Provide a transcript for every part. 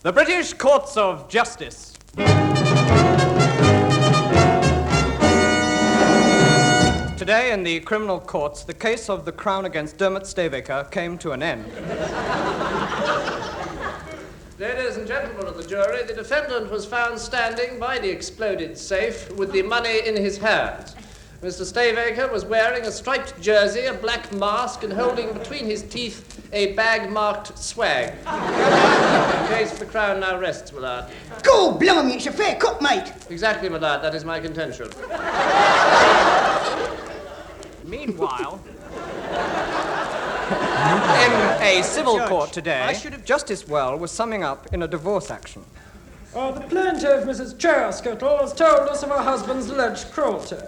The British Courts of Justice. Today in the criminal courts, the case of the Crown against Dermot Stavaker came to an end. Ladies and gentlemen of the jury, the defendant was found standing by the exploded safe with the money in his hands. Mr. Stavaker was wearing a striped jersey, a black mask, and holding between his teeth a bag-marked swag. The case for the Crown now rests, my lord. Go, blimey, it's a fair cut, mate. Exactly, my lord, that is my contention. Meanwhile, in a civil court today, Justice Well was summing up in a divorce action. The plaintiff, Mrs. Chairskittle, has told us of her husband's alleged cruelty.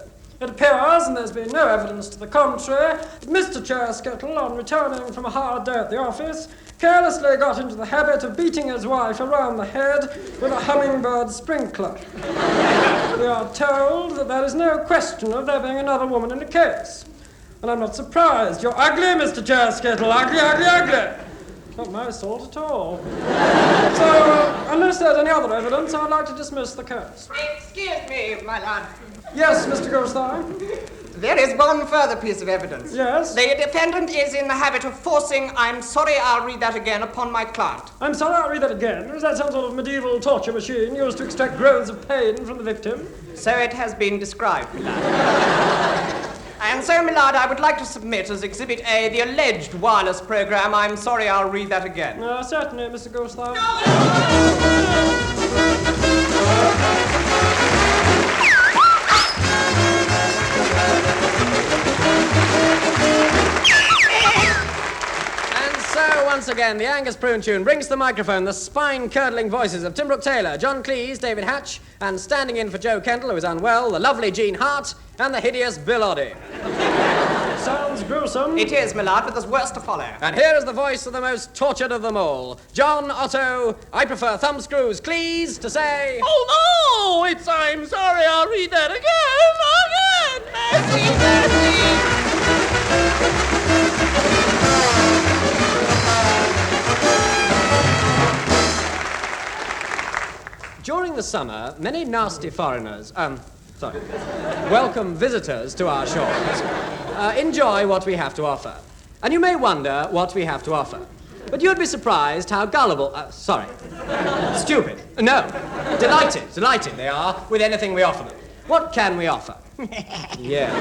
It appears, and there's been no evidence to the contrary, that Mr. Chairskittle, on returning from a hard day at the office, carelessly got into the habit of beating his wife around the head with a hummingbird sprinkler. We are told that there is no question of there being another woman in the case. And I'm not surprised. You're ugly, Mr. Chairskittle. Ugly, ugly, ugly. Not my sort at all. So, unless there's any other evidence, I'd like to dismiss the case. Excuse me, my lord. Yes, Mr. Goldstein? There is one further piece of evidence. Yes? The defendant is in the habit of forcing, I'm sorry, I'll read that again, upon my client. I'm sorry, I'll read that again. Is that some sort of medieval torture machine used to extract groans of pain from the victim? So it has been described, my lord. And so, my lord, I would like to submit as Exhibit A the alleged wireless program. I'm sorry, I'll read that again. Certainly, Mr. Goldstein. Once again, the Angus Prune Tune brings to the microphone the spine-curdling voices of Tim Brooke-Taylor, John Cleese, David Hatch, and standing in for Joe Kendall, who is unwell, the lovely Jean Hart, and the hideous Bill Oddie. Sounds gruesome. It is, my lord, but there's worse to follow. And here is the voice of the most tortured of them all, John Otto, I prefer thumbscrews, Cleese, to say... Oh, no! It's I'm sorry, I'll read that again! Mercy, mercy! During the summer, many nasty foreigners, welcome visitors to our shores, enjoy what we have to offer. And you may wonder what we have to offer. But you'd be surprised how gullible, stupid, no, delighted they are with anything we offer them. What can we offer? Yeah.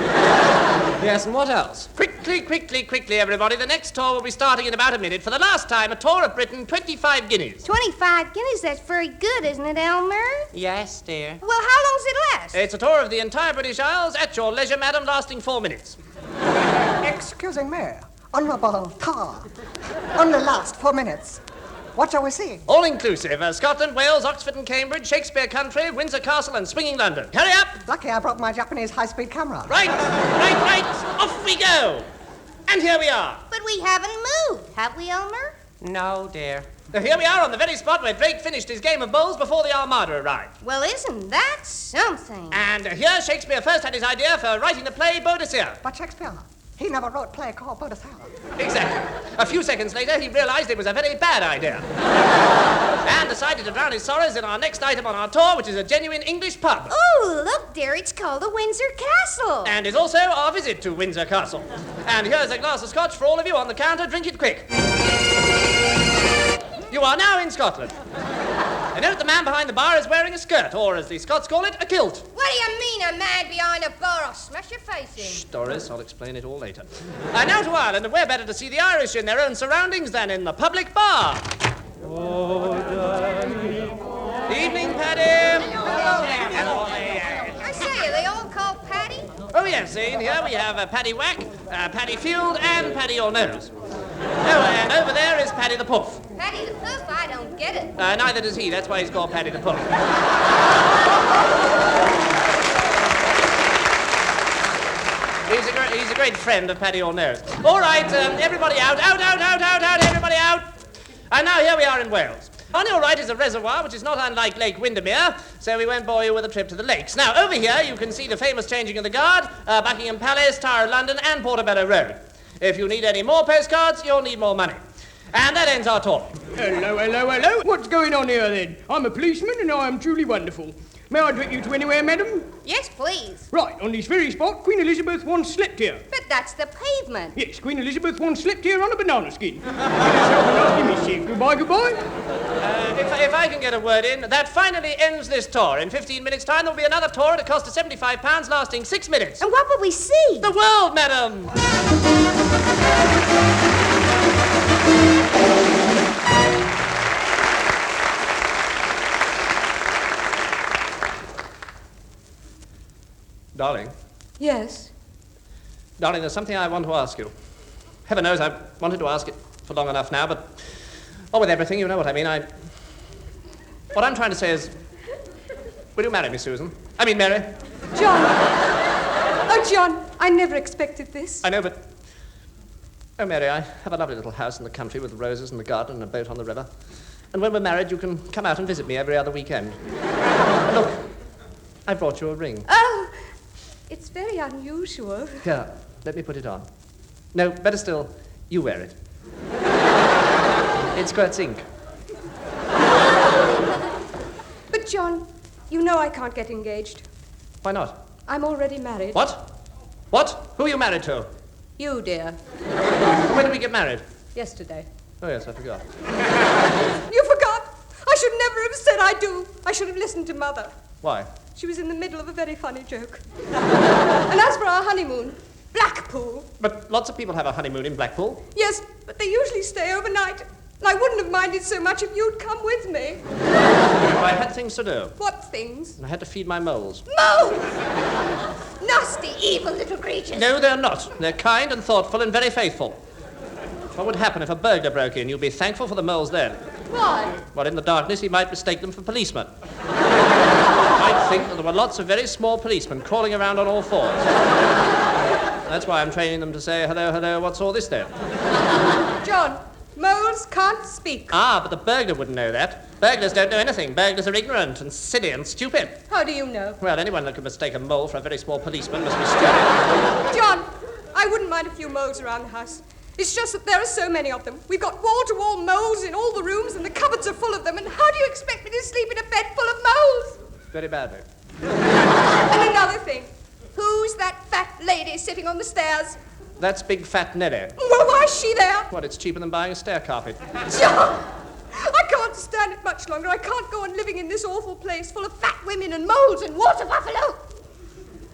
Yes, and what else? Quickly, everybody. The next tour will be starting in about a minute. For the last time, a tour of Britain, 25 guineas. 25 guineas? That's very good, isn't it, Elmer? Yes, dear. Well, how long does it last? It's a tour of the entire British Isles at your leisure, madam, lasting 4 minutes. Excuse me, Honourable Tar. Only last 4 minutes. What shall we see? All inclusive. Scotland, Wales, Oxford and Cambridge, Shakespeare Country, Windsor Castle and swinging London. Hurry up! Lucky I brought my Japanese high-speed camera. Right. Off we go. And here we are. But we haven't moved, have we, Elmer? No, dear. Here we are on the very spot where Drake finished his game of bowls before the Armada arrived. Well, isn't that something? And here Shakespeare first had his idea for writing the play Boadicea. But Shakespeare, he never wrote a play called Boadicea. Exactly. A few seconds later, he realized it was a very bad idea. And decided to drown his sorrows in our next item on our tour, which is a genuine English pub. Oh, look, dear, it's called the Windsor Castle. And is also our visit to Windsor Castle. And here's a glass of scotch for all of you on the counter. Drink it quick. You are now in Scotland. And note the man behind the bar is wearing a skirt, or as the Scots call it, a kilt. What do you mean, a man behind a bar? I'll smash your face in. Shh, Doris, I'll explain it all later. Now to Ireland, and where better to see the Irish in their own surroundings than in the public bar. Evening, Paddy. I say, are they all called Paddy? Oh, yes, see, here we have Paddy Whack, Paddy Field, and Paddy Your Nose. Oh, and over there is Paddy the Puff. Paddy the Puff? I don't get it. Neither does he. That's why he's called Paddy the Puff. He's a great friend of Paddy Your Nose. All right, everybody out, everybody out. And now here we are in Wales. On your right is a reservoir, which is not unlike Lake Windermere, so we won't bore you with a trip to the lakes. Now, over here, you can see the famous changing of the guard, Buckingham Palace, Tower of London, and Portobello Road. If you need any more postcards, you'll need more money. And that ends our tour. Hello, hello, hello. What's going on here, then? I'm a policeman, and I am truly wonderful. May I direct you to anywhere, madam? Yes, please. Right, on this very spot, Queen Elizabeth once slept here. But that's the pavement. Yes, Queen Elizabeth once slept here on a banana skin. Get yourself a nasty mischief. Goodbye, goodbye. If I can get a word in, that finally ends this tour. In 15 minutes' time, there'll be another tour at a cost of £75, lasting 6 minutes. And what will we see? The world, madam! Darling. Yes. Darling, there's something I want to ask you. Heaven knows I've wanted to ask it for long enough now, but... Oh, with everything, you know what I mean. What I'm trying to say is... Will you marry me, Susan? I mean, Mary. John! Oh, John, I never expected this. I know, but... Oh, Mary, I have a lovely little house in the country with roses and a garden and a boat on the river. And when we're married, you can come out and visit me every other weekend. And look, I brought you a ring. Oh, it's very unusual. Here, let me put it on. No, better still, you wear it. It squirts ink. But, John, you know I can't get engaged. Why not? I'm already married. What? What? Who are you married to? You, dear. When did we get married? Yesterday. Oh, yes, I forgot. You forgot? I should never have said I do. I should have listened to Mother. Why? She was in the middle of a very funny joke. And as for our honeymoon, Blackpool. But lots of people have a honeymoon in Blackpool. Yes, but they usually stay overnight. And I wouldn't have minded so much if you'd come with me. I had things to do. What things? I had to feed my moles. Moles! Nasty, evil little creatures. No, they're not. They're kind and thoughtful and very faithful. What would happen if a burglar broke in? You'd be thankful for the moles then. Why? Well, in the darkness, he might mistake them for policemen. I'd think that there were lots of very small policemen crawling around on all fours. That's why I'm training them to say, hello, hello, what's all this then? John, moles can't speak. Ah, but the burglar wouldn't know that. Burglars don't know anything. Burglars are ignorant and silly and stupid. How do you know? Well, anyone that could mistake a mole for a very small policeman must be stupid. John, I wouldn't mind a few moles around the house. It's just that there are so many of them. We've got wall-to-wall moles in all the rooms and the cupboards are full of them. And how do you expect me to sleep in a bed full of moles? Very badly. And another thing. Who's that fat lady sitting on the stairs? That's big fat Nelly. Well, why is she there? What, it's cheaper than buying a stair carpet. John! I can't stand it much longer. I can't go on living in this awful place full of fat women and moles and water buffalo.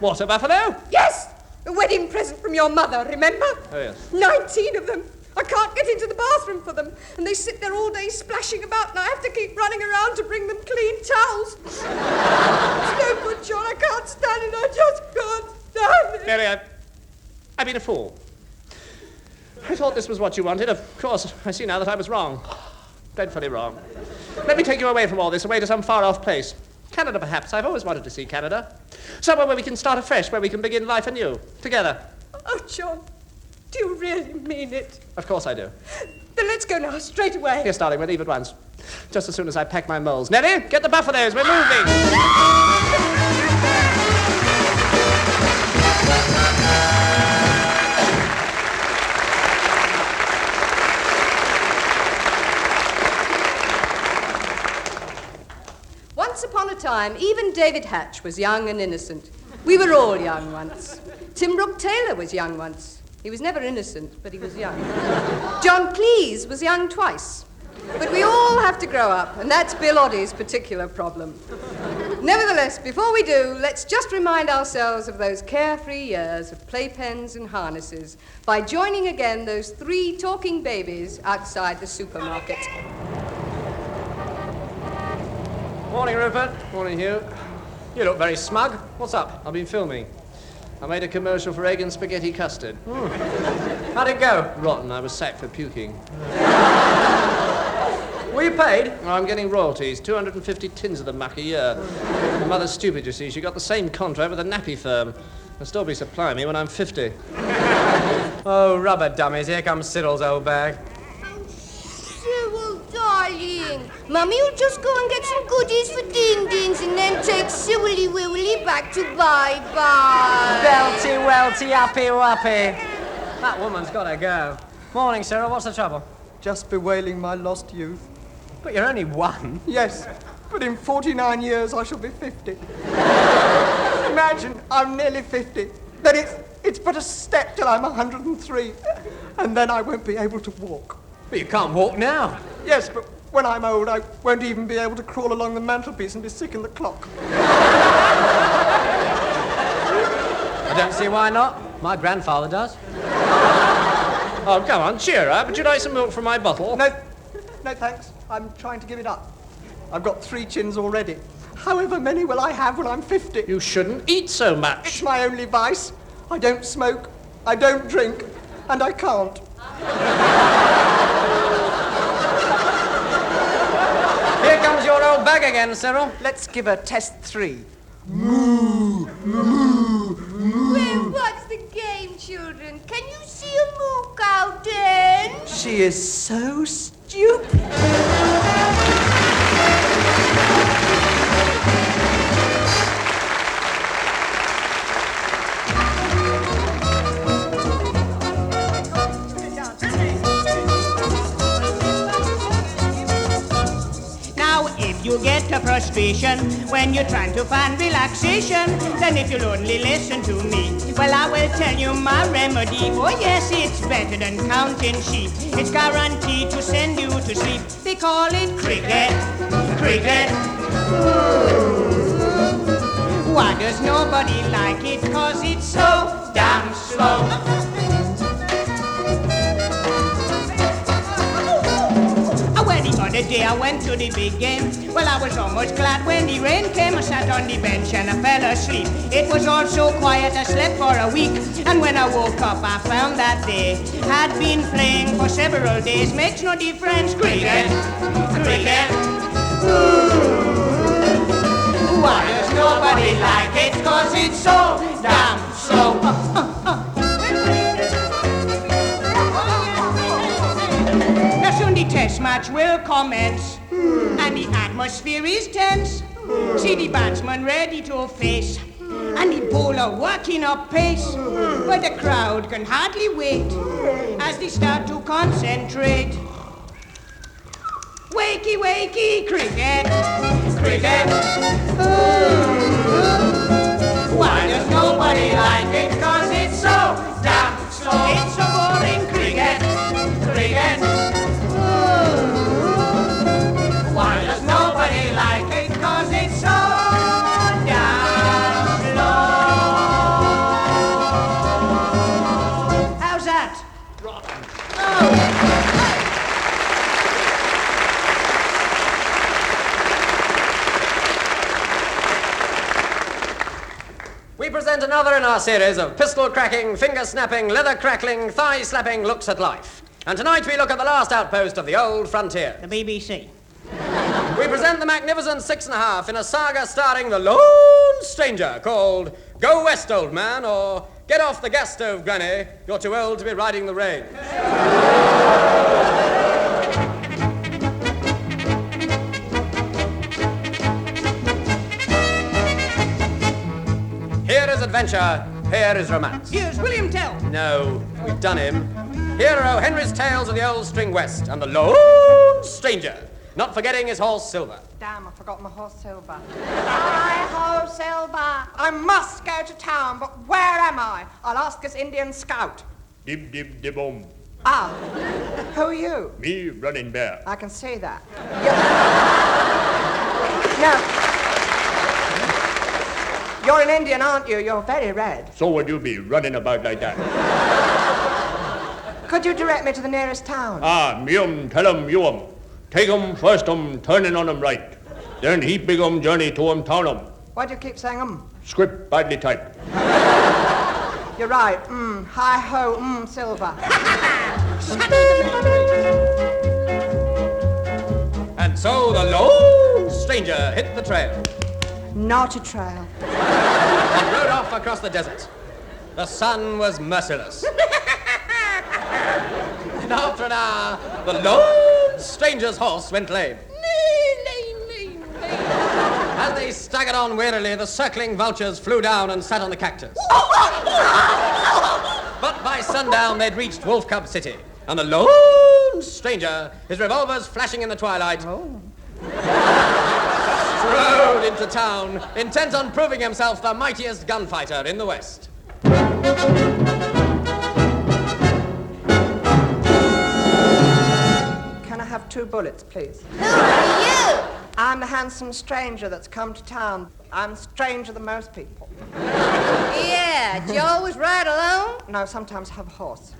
Water buffalo? Yes! A wedding present from your mother, remember? Oh, yes. 19 of them. I can't get into the bathroom for them. And they sit there all day splashing about, and I have to keep running around to bring them clean towels. It's no good, John. I can't stand it. I just can't stand it. Mary, I've been a fool. I thought this was what you wanted. Of course, I see now that I was wrong. Dreadfully wrong. Let me take you away from all this, away to some far-off place. Canada, perhaps. I've always wanted to see Canada. Somewhere where we can start afresh, where we can begin life anew. Together. Oh, John, do you really mean it? Of course I do. Then let's go now, straight away. Yes, darling, we'll leave at once. Just as soon as I pack my moles. Nelly, get the buffaloes. We're moving. Once upon a time, even David Hatch was young and innocent. We were all young once. Tim Brooke-Taylor was young once. He was never innocent, but he was young. John Cleese was young twice. But we all have to grow up, and that's Bill Oddie's particular problem. Nevertheless, before we do, let's just remind ourselves of those carefree years of playpens and harnesses by joining again those 3 talking babies outside the supermarket. Morning, Rupert. Morning, Hugh. You look very smug. What's up? I've been filming. I made a commercial for egg and spaghetti custard. How'd it go? Rotten. I was sacked for puking. Were you paid? Oh, I'm getting royalties, 250 tins of the muck a year. My mother's stupid, you see. She got the same contract with a nappy firm. They'll still be supplying me when I'm 50. Oh, rubber dummies. Here comes Cyril's old bag. Cyril, darling. Mummy will just go and get some goodies for Ding-Dings and then take Cyrily-Willy back to bye-bye. Belty, welty, uppy, wuppy. That woman's got to go. Morning, Cyril. What's the trouble? just bewailing my lost youth. But you're only 1. Yes, but in 49 years I shall be 50. Imagine, I'm nearly 50. Then it's but a step till I'm 103. And then I won't be able to walk. But you can't walk now. Yes, but when I'm old, I won't even be able to crawl along the mantelpiece and be sick in the clock. I don't see why not. My grandfather does. Oh, come on, cheer up. Would you like some milk from my bottle? No, thanks. I'm trying to give it up. I've got 3 chins already. However many will I have when I'm 50? You shouldn't eat so It's much. my only vice. I don't smoke, I don't drink, and I can't. Here comes your old bag again, Cyril. Let's give her test 3. Well, what's the game, children? Can you see a moo cow then? She is so stupid. You get a frustration when you're trying to find relaxation. Then if you'll only listen to me, well, I will tell you my remedy. Oh yes, it's better than counting sheep. It's guaranteed to send you to sleep. They call it cricket, cricket. Why does nobody like it? 'Cause it's so damn slow. The other day I went to the big game. Well, I was almost glad when the rain came. I sat on the bench and I fell asleep. It was all so quiet I slept for a week. And when I woke up I found that they had been playing for several days. Makes no difference. Cricket, cricket. Why does nobody like it? 'Cause it's so damn slow. The test match will commence, and the atmosphere is tense. See the batsman ready to face, and the bowler working up pace. But the crowd can hardly wait as they start to concentrate. Wakey, wakey, cricket, cricket. Why does nobody like it? 'Cause it's so damn slow. It's so boring. Cricket, cricket. Why does nobody like it? 'Cause it's so damn slow. How's that? Rotten. Oh. We present another in our series of pistol-cracking, finger-snapping, leather-crackling, thigh-slapping looks at life. And tonight we look at the last outpost of the old frontier. The BBC. We present the magnificent 6.5 in a saga starring the lone stranger called Go West, Old Man, or Get Off the Gas Stove, Granny, You're Too Old to Be Riding the Range. Here is adventure, here is romance. Here's William Tell. No, we've done him. Here are O. Henry's tales of the old string west and the lone stranger, not forgetting his horse Silver. Damn, I forgot my horse Silver. Hi-ho, Silver. I must go to town, but where am I? I'll ask this Indian scout. Dib dib dibum. Ah, who are you? Me, Running Bear. I can see that. You're an Indian, aren't you? You're very red. So would you be running about like that? Could you direct me to the nearest town? Ah, me tell 'em you take 'em first turning on 'em right. Then heap big journey to town 'em. Why do you keep saying Script badly typed. You're right. Hi-ho, Silver. And so the lone stranger hit the trail Not a trail. and rode off across the desert. The sun was merciless. And after an hour, the lone stranger's horse went lame. As they staggered on wearily, the circling vultures flew down and sat on the cactus. But by sundown, they'd reached Wolf Cub City, and the lone stranger stranger, his revolvers flashing in the twilight, strode into town, intent on proving himself the mightiest gunfighter in the West. Can I have 2 bullets, please? Who are you? I'm the handsome stranger that's come to town. I'm stranger than most people. Yeah, do you always ride alone? No, sometimes have a horse.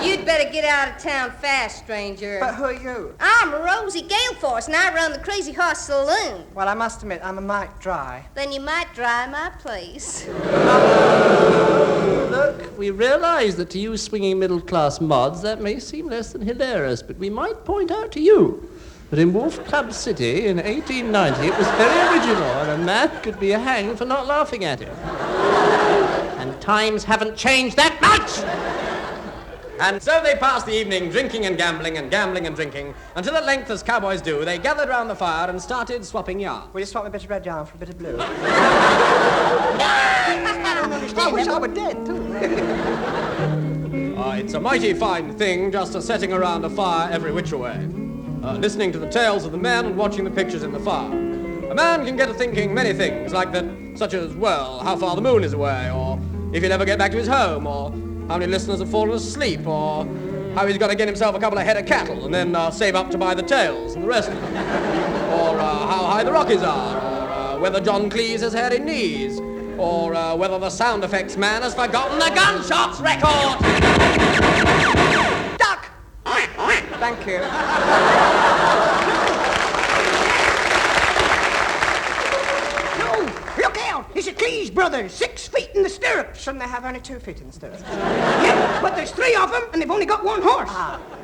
You'd better get out of town fast, stranger. But who are you? I'm Rosie Galeforce, and I run the Crazy Horse Saloon. Well, I must admit, I'm a mite dry. Then you might dry my place. Look, we realize that to you swinging middle-class mods, that may seem less than hilarious, but we might point out to you that in Wolf Club City in 1890 it was very original, and a man could be hanged for not laughing at it. And times haven't changed that much! And so they passed the evening drinking and gambling and gambling and drinking, until at length, as cowboys do, they gathered round the fire and started swapping yarn. Will you swap me a bit of red yarn for a bit of blue? I wish I were dead, too. It's a mighty fine thing just sitting around a fire every which way, listening to the tales of the men and watching the pictures in the fire. A man can get to thinking many things, like that, such as, well, how far the moon is away, or if he'll ever get back to his home, or how many listeners have fallen asleep, or how he's got to get himself a couple of head of cattle and then save up to buy the tails and the rest of it, or how high the Rockies are, or whether John Cleese has hairy knees, or whether the sound effects man has forgotten the gunshots record. Duck! Thank you. Look out! It's the Cleese brothers, 6 feet in the stirrups. Shouldn't they have only 2 feet in the stirrups? Yeah, but there's 3 of them, and they've only got 1 horse.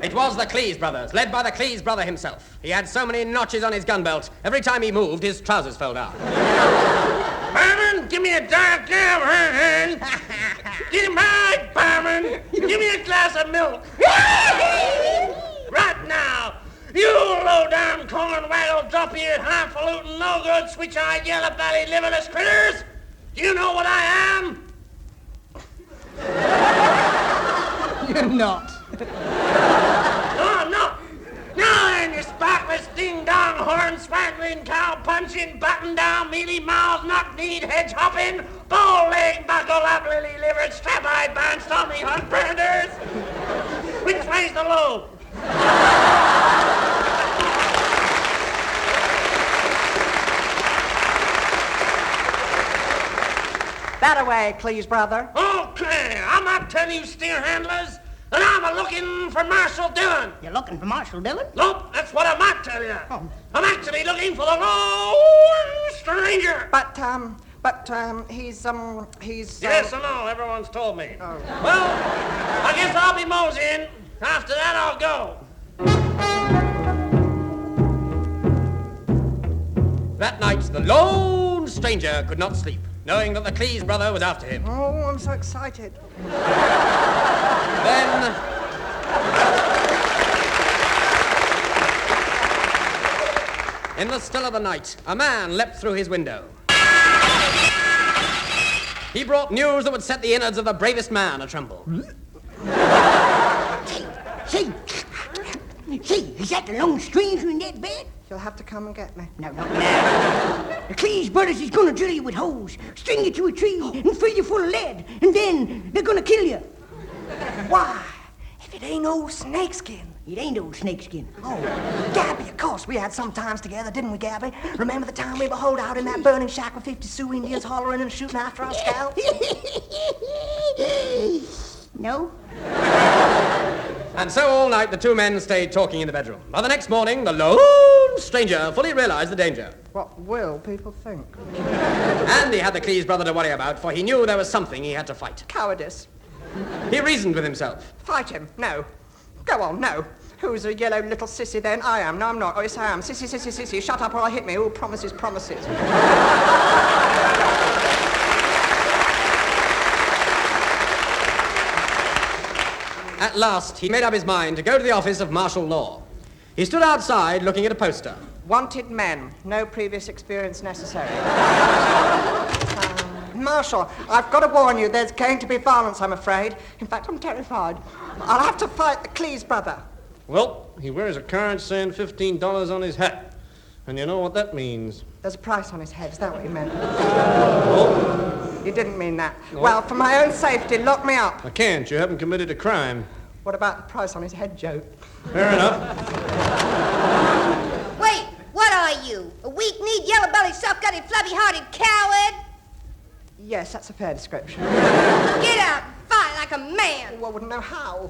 It was the Cleese brothers, led by the Cleese brother himself. He had so many notches on his gun belt, every time he moved, his trousers fell down. Barman, give me a dark ham. Get him high, barman. Give me a glass of milk. Right now. You low-down corn waggle, drop-eared, highfalutin, no-good, switch-eyed, yellow-bellied, liverless critters! Do you know what I am? You're not. No, I'm not. Now then, you sparkless, ding-dong, horn-swaggling, cow-punching, button-down, mealy-mouthed, knock-kneed, hedge-hopping, bow-legged, buckle-up, lily-livered, strap-eyed, barnstormy hunt-branders! Which way's the load? That away, Cleese brother. Okay, I'm up to you steer handlers, and I'm a-looking for Marshal Dillon. You're looking for Marshal Dillon? Nope, that's what I might tell you. Oh. I'm actually looking for the lone stranger. But he's... Yes, I know, everyone's told me. Oh. Well, I guess I'll be moseying. After that, I'll go. That night, the lone stranger could not sleep, knowing that the Cleese brother was after him. Oh, I'm so excited. Then... in the still of the night, a man leapt through his window. He brought news that would set the innards of the bravest man a-tremble. See, is that the lone stranger in that bed? You'll have to come and get me. No. The Cleese brothers is gonna drill you with hoes, string you to a tree, and fill you full of lead, and then they're gonna kill you. Why? If it ain't old Snakeskin. It ain't old Snakeskin. Oh, Gabby, of course. We had some times together, didn't we, Gabby? Remember the time we were holed out in that burning shack with 50 Sioux Indians hollering and shooting after our scalps? No? And so all night the 2 men stayed talking in the bedroom. By the next morning, the lone stranger fully realized the danger. What will people think? And he had the Cleese brother to worry about, for he knew there was something he had to fight. Cowardice. He reasoned with himself. Fight him. No. Go on, no. Who's a yellow little sissy then? I am. No, I'm not. Oh, yes, I am. Sissy, sissy, sissy. Shut up or I'll hit me. Oh, promises, promises. At last, he made up his mind to go to the office of martial law. He stood outside looking at a poster. Wanted men. No previous experience necessary. Marshal, I've got to warn you, there's going to be violence, I'm afraid. In fact, I'm terrified. I'll have to fight the Cleese brother. Well, he wears a card saying $15 on his hat. And you know what that means. There's a price on his head. Is that what you meant? Oh, You didn't mean that. No. Well, for my own safety, lock me up. I can't. You haven't committed a crime. What about the price on his head joke? Fair enough. Wait, what are you? A weak-kneed, yellow-bellied, soft-gutted, flubby-hearted coward? Yes, that's a fair description. Get out and fight like a man. Well, I wouldn't know how.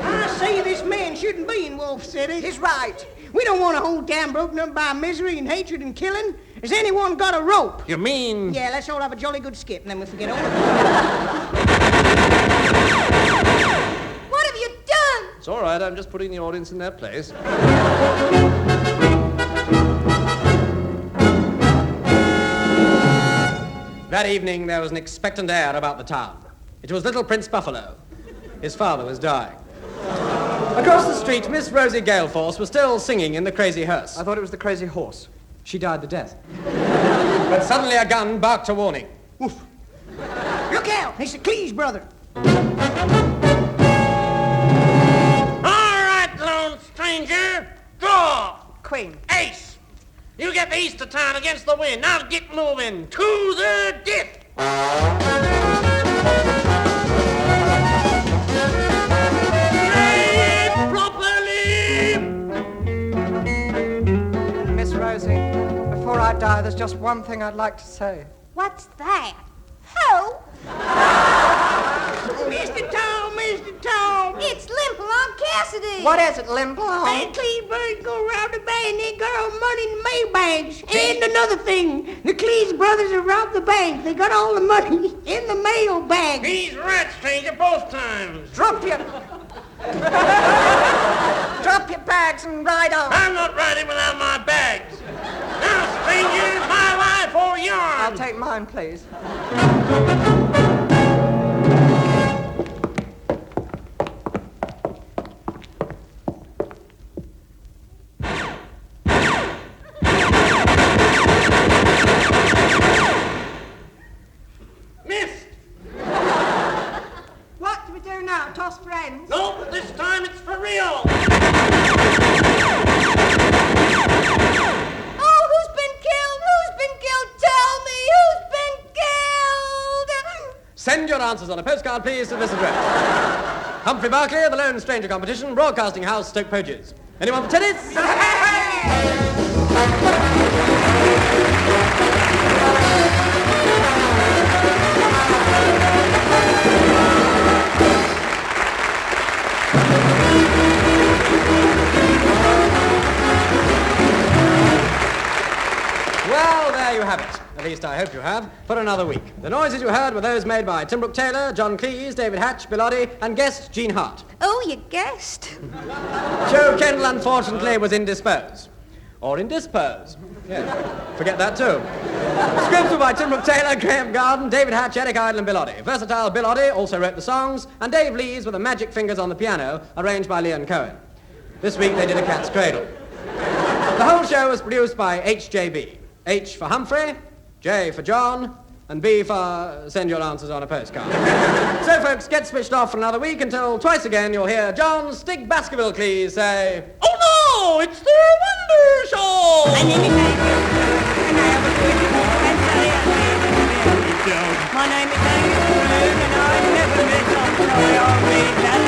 I say this man shouldn't be in Wolf City. He's right. We don't want a whole town broken up by misery and hatred and killing. Has anyone got a rope? You mean... Yeah, let's all have a jolly good skip, and then we'll forget all about What have you done? It's all right. I'm just putting the audience in their place. That evening, there was an expectant air about the town. It was little Prince Buffalo. His father was dying. Across the street, Miss Rosie Galeforce was still singing in the Crazy Hearse. I thought it was the crazy horse. She died the death. But suddenly a gun barked a warning. Look out! It's the Cleese brother. All right, lone stranger. Draw. Queen. Ace. You get the east of town against the wind. Now get moving to the dip. Play it properly. Miss Rosie, before I die, there's just one thing I'd like to say. What's that? Ho! Mr. Tom! It's Limp-Along Cassidy! What is it, Limplong? Hey, Cleese brothers go around the bay and they got all money in the mailbags. And another thing, the Cleese brothers have robbed the bank. They got all the money in the mailbag. He's right, stranger, both times. Drop your bags and ride on. I'm not riding without my bags. Now, stranger, my life or yours. I'll take mine, please. Missed. What do we do now? Toss friends? No, but this time it's for real. Oh, who's been killed? Who's been killed? Tell me, who's been killed? Send your answers on a postcard, please, to this address. Humphrey Barclay, The Lone Stranger Competition, Broadcasting House, Stoke Poges. Anyone for tennis? Well, there you have it. At least I hope you have, for another week. The noises you heard were those made by Tim Brooke-Taylor, John Cleese, David Hatch, Bill Oddie, and guest Gene Hart. Oh, you guessed. Joe Kendall, unfortunately, was indisposed. Or indispose. Yeah, forget that too. Scripts were by Tim Brooke-Taylor, Graeme Garden, David Hatch, Eric Idle, and Bill Oddie. Versatile Bill Oddie also wrote the songs, and Dave Lees with the magic fingers on the piano, arranged by Leon Cohen. This week they did A Cat's Cradle. The whole show was produced by HJB. H for Humphrey, J for John, and B for send your answers on a postcard. So, folks, get switched off for another week until twice again you'll hear John Stig Baskerville Cleese say, Oh no, it's the Wonder Show. My name is David, and I've never met some toy or made that